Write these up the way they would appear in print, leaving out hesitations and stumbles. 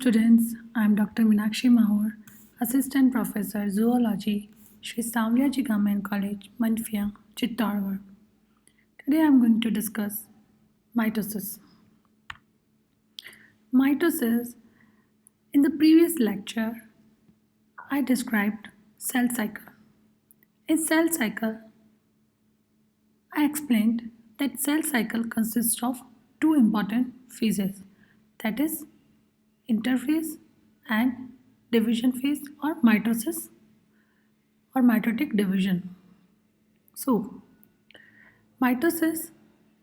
students, I am Dr. Meenakshi Mahur, Assistant Professor Zoology, Sri Savliaji Government College, Manfia, Chittorgarh. Today I am going to discuss mitosis. Mitosis, in the previous lecture, I described cell cycle. In cell cycle, I explained that cell cycle consists of two important phases, that is interphase and division phase or mitosis or mitotic division. So, mitosis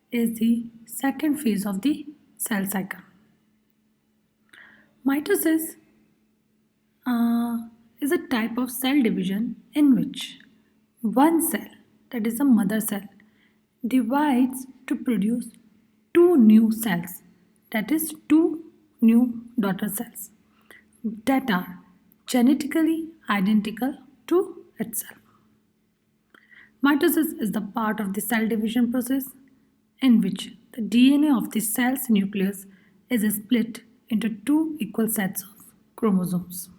is the second phase of the cell cycle. Mitosis is a type of cell division in which one cell, that is a mother cell, divides to produce two new cells, that is two new daughter cells that are genetically identical to itself. Mitosis is the part of the cell division process in which the DNA of the cell's nucleus is split into two equal sets of chromosomes.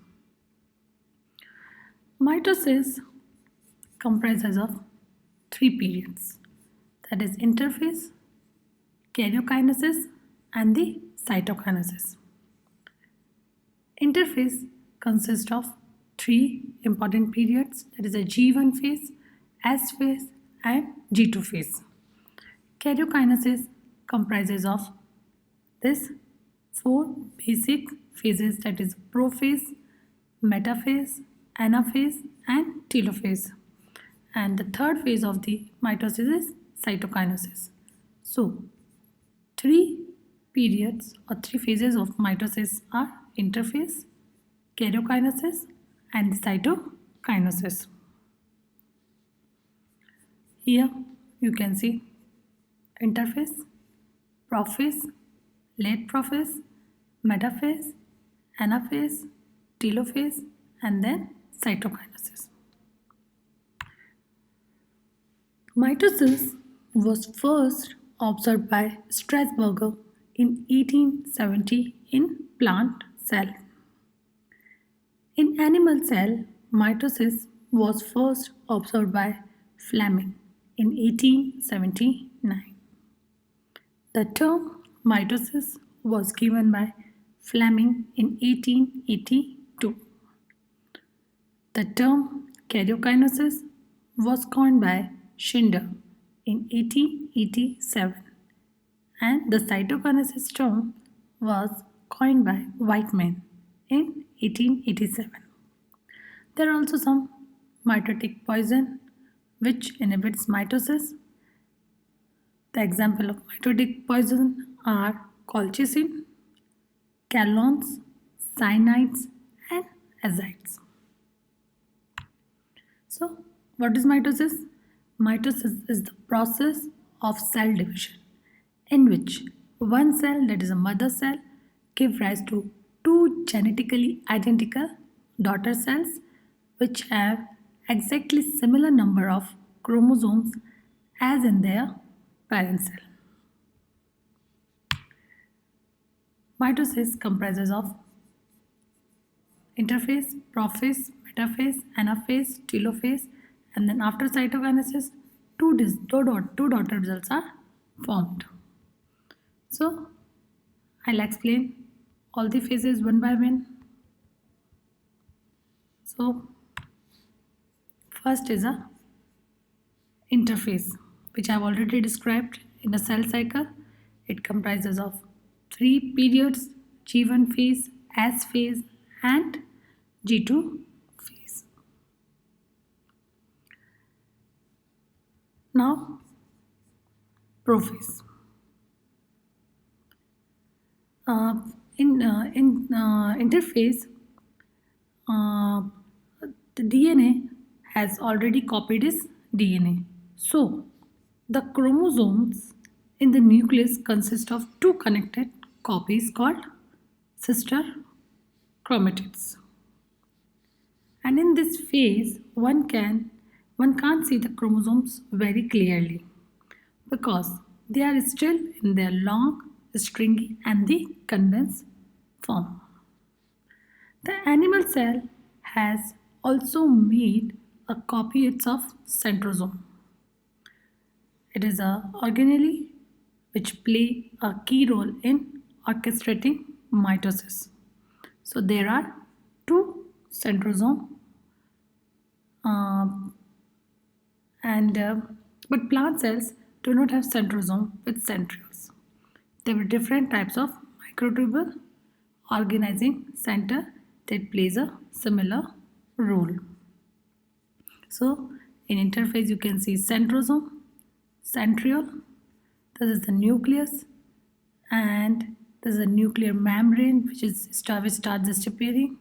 Mitosis comprises of three periods, that is interphase, karyokinesis and the cytokinesis. Interphase consists of three important periods, that is a G1 phase, S phase and G2 phase. Karyokinesis comprises of this four basic phases, that is prophase, metaphase, anaphase and telophase. And the third phase of the mitosis is cytokinesis. So, three periods or three phases of mitosis are interphase, karyokinesis and the cytokinesis. Here you can see interphase, prophase, late prophase, metaphase, anaphase, telophase and then cytokinesis. Mitosis was first observed by Strasburger in 1870 in plant cell. In animal cell, mitosis was first observed by Fleming in 1879. The term mitosis was given by Fleming in 1882. The term karyokinesis was coined by Schinder in 1887 and the cytokinesis term was coined by Whiteman in 1887. There are also some mitotic poison which inhibits mitosis. The example of mitotic poison are colchicine, calones, cyanides and azides. So, what is mitosis? Mitosis is the process of cell division in which one cell, that is a mother cell, gives rise to two genetically identical daughter cells which have exactly similar number of chromosomes as in their parent cell. Mitosis comprises of interphase, prophase, metaphase, anaphase, telophase and then after cytokinesis two daughter cells are formed. So I'll explain all the phases one by one. So first is a interphase, which I've already described in a cell cycle. It comprises of three periods, G1 phase, S phase and G2 phase. Now prophase. In interphase, the DNA has already copied its DNA. So, the chromosomes in the nucleus consist of two connected copies called sister chromatids. And in this phase, one can't see the chromosomes very clearly because they are still in their long, stringy and the condensed form. The animal cell has also made a copy of centrosome. It is a organelle which play a key role in orchestrating mitosis. So there are two centrosome uh, and but plant cells do not have centrosome with centrioles. There were different types of microtubule organizing center that plays a similar role. So in interphase you can see centrosome, centriole, this is the nucleus, and this is a nuclear membrane which starts disappearing,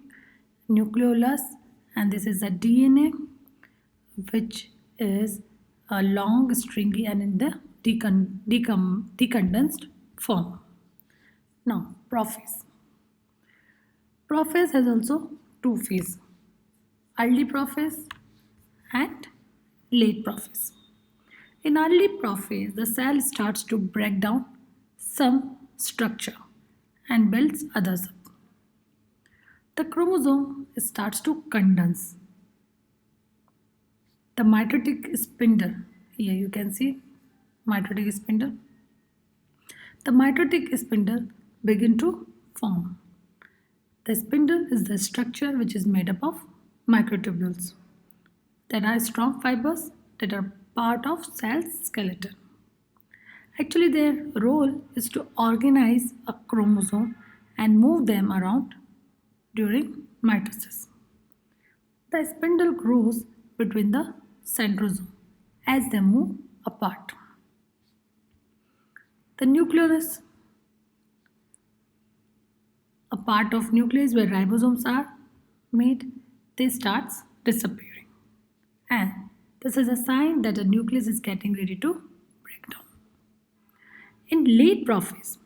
nucleolus, and this is the DNA which is a long stringy and in the decondensed form. Now prophase. Prophase has also two phases, early prophase and late prophase. In early prophase, the cell starts to break down some structure and builds others up. The chromosome starts to condense. The mitotic spindle, here you can see mitotic spindle. The mitotic spindle begin to form. The spindle is the structure which is made up of microtubules. There are strong fibers that are part of cell's skeleton. Actually, their role is to organize a chromosome and move them around during mitosis. The spindle grows between the centrosome as they move apart. The nucleus, a part of nucleus where ribosomes are made, they starts disappearing. And this is a sign that the nucleus is getting ready to break down. In late prophase,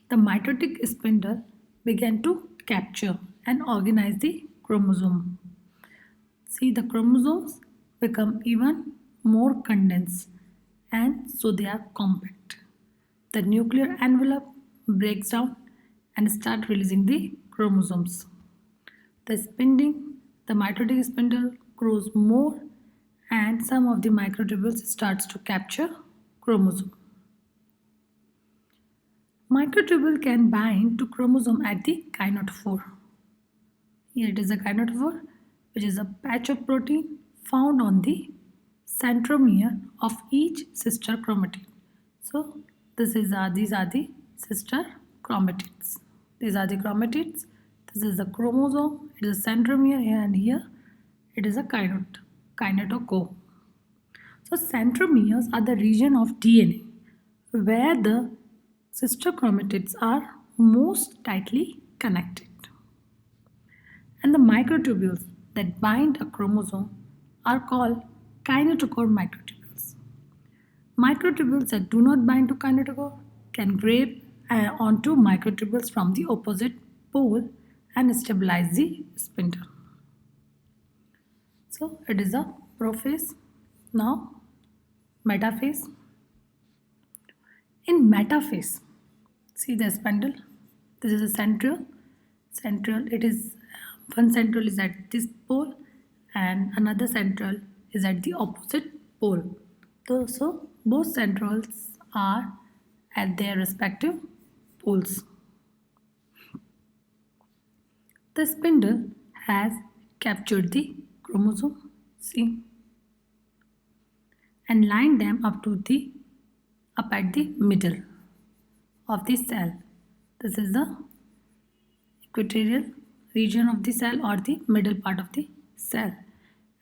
the mitotic spindle began to capture and organize the chromosome. See, the chromosomes become even more condensed and so they are compact. The nuclear envelope breaks down and start releasing the chromosomes. The mitotic spindle grows more and some of the microtubules starts to capture chromosome. Microtubule can bind to chromosome at the kinetophore. Here it is a kinetophore, which is a patch of protein found on the centromere of each sister chromatid. So these are the sister chromatids. These are the chromatids. This is the chromosome. It is a centromere here and here. It is a kinetochore. So centromeres are the region of DNA where the sister chromatids are most tightly connected. And the microtubules that bind a chromosome are called kinetochore microtubules. Microtubules that do not bind to kinetochore can grab onto microtubules from the opposite pole and stabilize the spindle. So it is a prophase. Now metaphase. In metaphase, see the spindle. This is a centriole. Centriole. It is one centriole is at this pole, and another centriole is at the opposite pole. So both centrioles are at their respective poles. The spindle has captured the chromosome, see, and lined them up at the middle of the cell. This is the equatorial region of the cell or the middle part of the cell.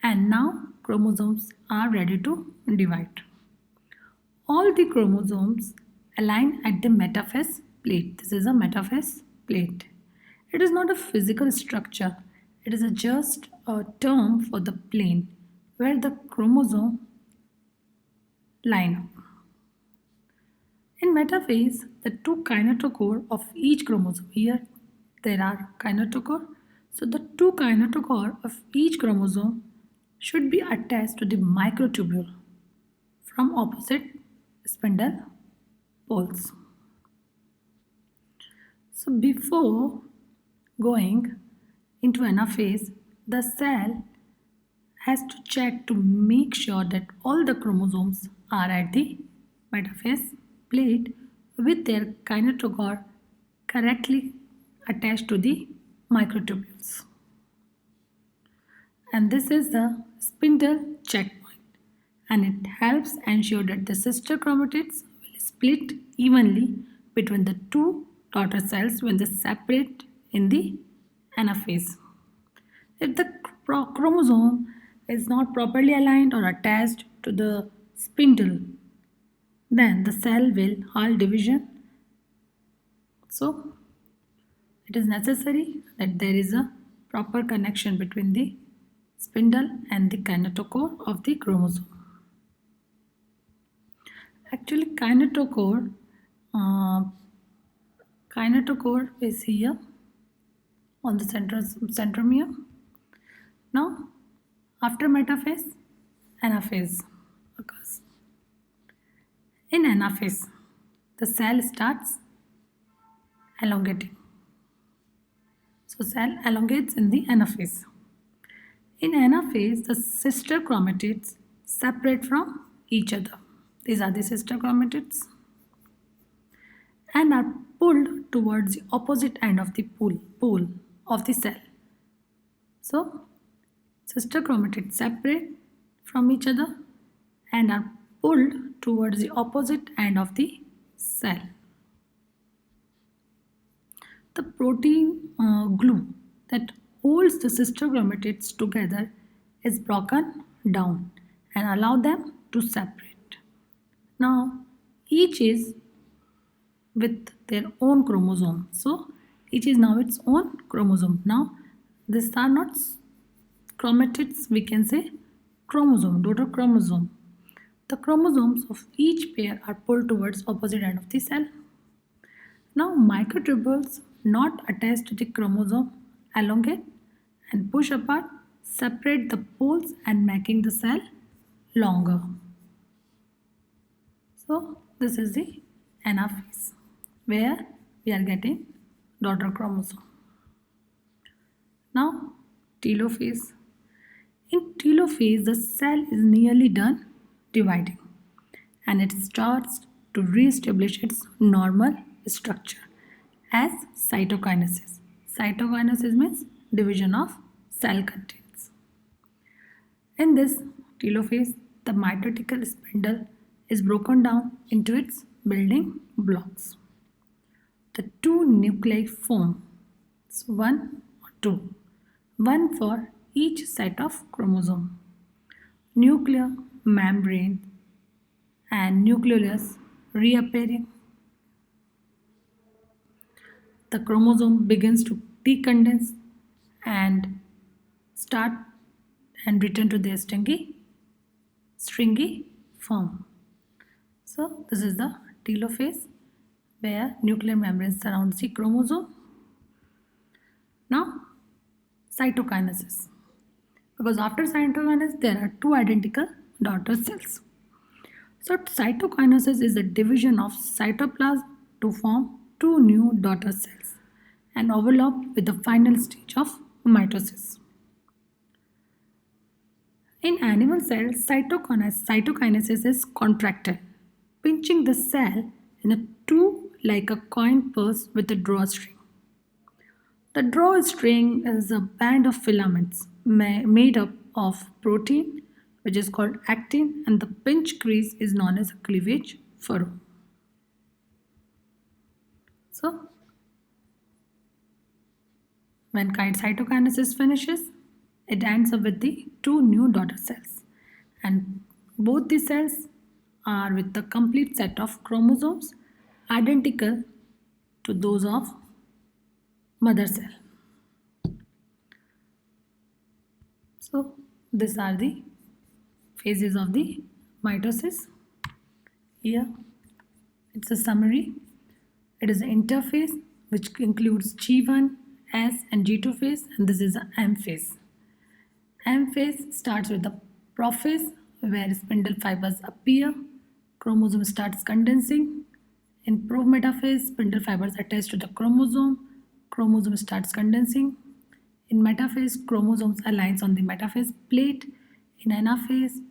And now chromosomes are ready to divide. All the chromosomes align at the metaphase plate. This is a metaphase plate. It is not a physical structure. It is just a term for the plane where the chromosome line up. In metaphase, the two kinetochore of each chromosome, here there are kinetochore, so the two kinetochore of each chromosome should be attached to the microtubule from opposite spindle poles. So before going into anaphase, the cell has to check to make sure that all the chromosomes are at the metaphase plate with their kinetochore correctly attached to the microtubules. And this is the spindle checkpoint, and it helps ensure that the sister chromatids will split evenly between the two daughter cells when they separate in the anaphase. If the chromosome is not properly aligned or attached to the spindle, then the cell will halt division. So, it is necessary that there is a proper connection between the spindle and the kinetochore of the chromosome. Actually, uh, kinetochore is here on the centromere. Now, after metaphase, anaphase occurs. In anaphase, the cell starts elongating. So, cell elongates in the anaphase. In anaphase, the sister chromatids separate from each other. These are the sister chromatids and are pulled towards the opposite end of the pole of the cell. So, sister chromatids separate from each other and are pulled towards the opposite end of the cell. The protein glue that holds the sister chromatids together is broken down and allow them to separate. Now, each is with their own chromosome. So, each is now its own chromosome. Now, these are not chromatids, we can say chromosome, daughter chromosome. The chromosomes of each pair are pulled towards opposite end of the cell. Now, microtubules not attached to the chromosome elongate and push apart, separate the poles and making the cell longer. So, this is the anaphase where we are getting daughter chromosome. Now, telophase. In telophase, the cell is nearly done dividing and it starts to re-establish its normal structure as cytokinesis. Cytokinesis means division of cell contents. In this telophase, the mitotical spindle is broken down into its building blocks. The two nuclei form one or two, one for each set of chromosome. Nuclear membrane and nucleolus reappearing. The chromosome begins to decondense and start and return to their stringy form. So this is the telophase where nuclear membrane surrounds the chromosome. Now cytokinesis. Because after cytokinesis there are two identical daughter cells. So cytokinesis is the division of cytoplasm to form two new daughter cells and overlap with the final stage of mitosis. In animal cells, cytokinesis is contractile, pinching the cell in a two like a coin purse with a drawstring. The drawstring is a band of filaments made up of protein, which is called actin, and the pinch crease is known as a cleavage furrow. So, when cytokinesis finishes, it ends up with the two new daughter cells, and both the cells are with the complete set of chromosomes identical to those of mother cell. So, these are the phases of the mitosis. Here, it's a summary. It is an interphase which includes G1, S, and G2 phase, and this is the M phase. M phase starts with the prophase where spindle fibers appear, chromosome starts condensing. In prometaphase, spindle fibers attach to the chromosome starts condensing. In metaphase, chromosomes aligns on the metaphase plate. In anaphase,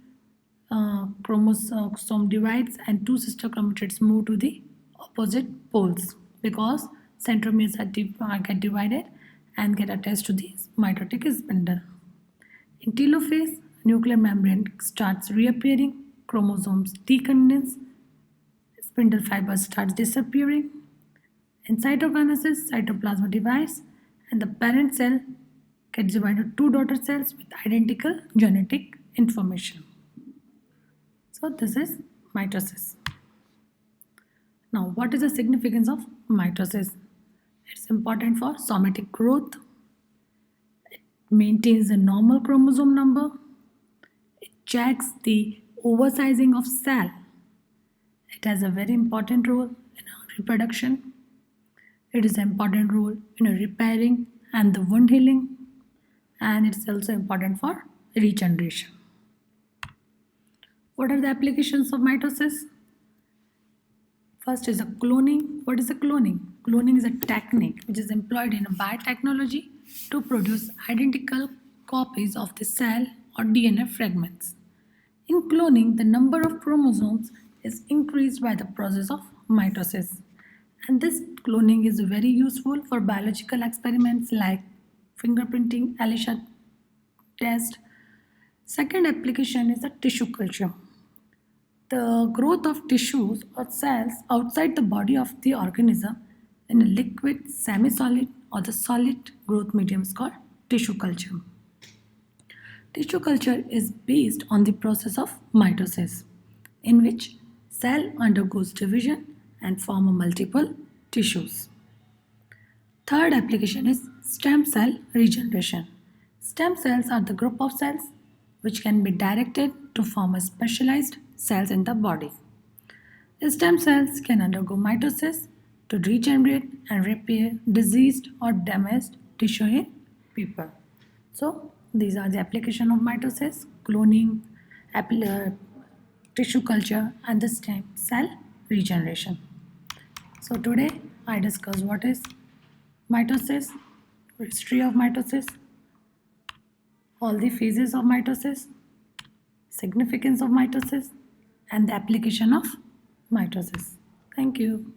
chromosome divides and two sister chromatids move to the opposite poles because centromeres get divided and get attached to the mitotic spindle. In telophase, nuclear membrane starts reappearing, chromosomes decondense, spindle fibers starts disappearing. In cytokinesis, cytoplasm divides and the parent cell gets divided into two daughter cells with identical genetic information. So this is mitosis. Now, what is the significance of mitosis? It's important for somatic growth. It maintains the normal chromosome number. It checks the oversizing of cell. It has a very important role in reproduction. It is an important role in repairing and the wound healing, and it's also important for regeneration. What are the applications of mitosis? First is a cloning. What is a cloning? Cloning is a technique which is employed in biotechnology to produce identical copies of the cell or DNA fragments. In cloning, the number of chromosomes is increased by the process of mitosis. And this cloning is very useful for biological experiments like fingerprinting, ELISA test. Second application is a tissue culture. The growth of tissues or cells outside the body of the organism in a liquid, semi-solid or the solid growth medium is called tissue culture. Tissue culture is based on the process of mitosis, in which cell undergoes division and form a multiple tissues. Third application is stem cell regeneration. Stem cells are the group of cells which can be directed to form a specialized cells in the body. The stem cells can undergo mitosis to regenerate and repair diseased or damaged tissue in people. So these are the application of mitosis, cloning, tissue culture and the stem cell regeneration. So today I discussed what is mitosis, history of mitosis, all the phases of mitosis, significance of mitosis and the application of mitosis. Thank you.